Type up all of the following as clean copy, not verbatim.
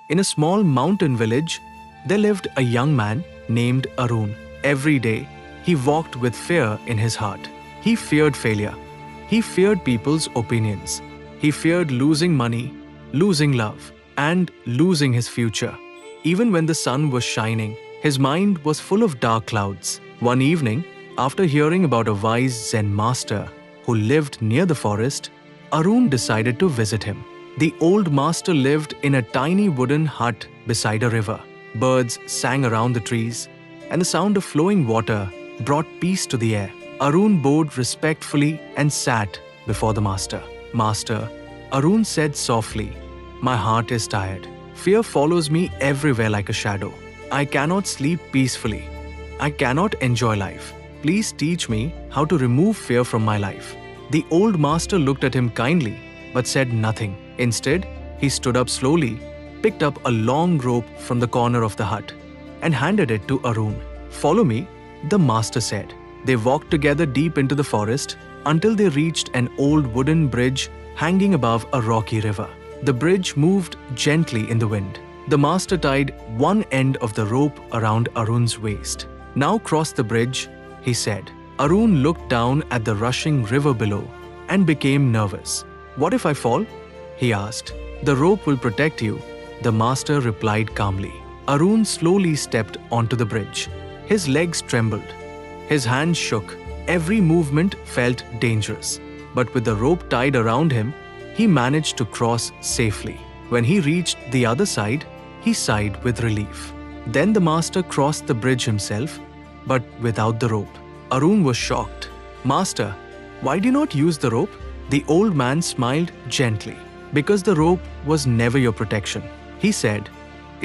In a small mountain village, there lived a young man named Arun. Every day, he walked with fear in his heart. He feared failure. He feared people's opinions. He feared losing money, losing love, and losing his future. Even when the sun was shining, his mind was full of dark clouds. One evening, after hearing about a wise Zen master who lived near the forest, Arun decided to visit him. The old master lived in a tiny wooden hut beside a river. Birds sang around the trees, and the sound of flowing water brought peace to the air. Arun bowed respectfully and sat before the master. "Master," Arun said softly, "my heart is tired. Fear follows me everywhere like a shadow. I cannot sleep peacefully. I cannot enjoy life. Please teach me how to remove fear from my life." The old master looked at him kindly, but said nothing. Instead, he stood up slowly, picked up a long rope from the corner of the hut, and handed it to Arun. "Follow me," the master said. They walked together deep into the forest until they reached an old wooden bridge hanging above a rocky river. The bridge moved gently in the wind. The master tied one end of the rope around Arun's waist. "Now cross the bridge," he said. Arun looked down at the rushing river below and became nervous. "What if I fall?" he asked. "The rope will protect you," the master replied calmly. Arun slowly stepped onto the bridge. His legs trembled. His hands shook. Every movement felt dangerous. But with the rope tied around him, he managed to cross safely. When he reached the other side, he sighed with relief. Then the master crossed the bridge himself, but without the rope. Arun was shocked. "Master, why do you not use the rope?" The old man smiled gently. "Because the rope was never your protection," he said.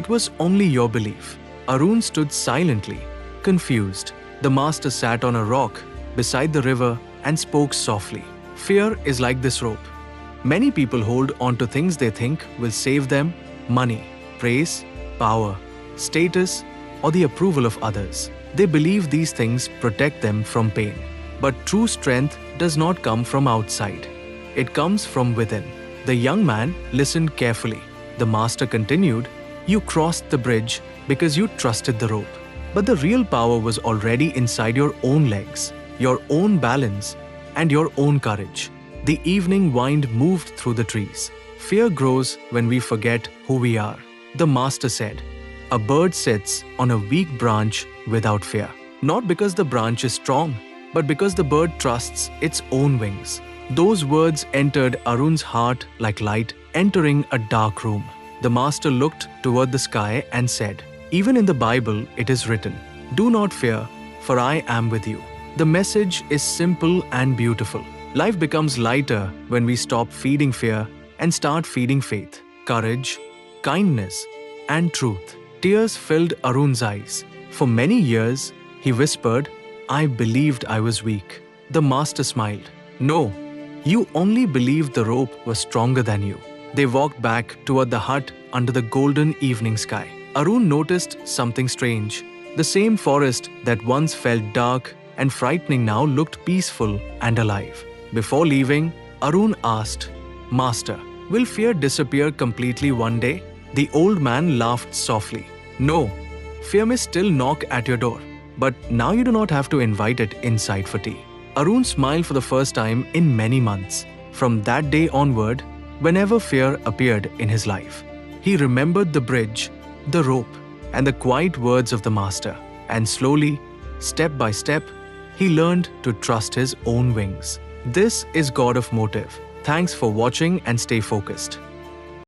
"It was only your belief." Arun stood silently, confused. The master sat on a rock beside the river and spoke softly. "Fear is like this rope. Many people hold on to things they think will save them: money, praise, power, status, or the approval of others. They believe these things protect them from pain. But true strength does not come from outside. It comes from within." The young man listened carefully. The master continued, "You crossed the bridge because you trusted the rope. But the real power was already inside your own legs, your own balance, and your own courage." The evening wind moved through the trees. "Fear grows when we forget who we are," the master said. "A bird sits on a weak branch without fear, not because the branch is strong, but because the bird trusts its own wings." Those words entered Arun's heart like light entering a dark room. The master looked toward the sky and said, "Even in the Bible it is written, 'Do not fear, for I am with you.'" The message is simple and beautiful. Life becomes lighter when we stop feeding fear and start feeding faith, courage, kindness, and truth. Tears filled Arun's eyes. For many years, he whispered, "I believed I was weak." The master smiled. "No, you only believed the rope was stronger than you." They walked back toward the hut under the golden evening sky. Arun noticed something strange. The same forest that once felt dark and frightening now looked peaceful and alive. Before leaving, Arun asked, "Master, will fear disappear completely one day?" The old man laughed softly. "No, fear may still knock at your door, but now you do not have to invite it inside for tea." Arun smiled for the first time in many months. From that day onward, whenever fear appeared in his life, he remembered the bridge, the rope, and the quiet words of the master. And slowly, step by step, he learned to trust his own wings. This is God of Motive. Thanks for watching and stay focused.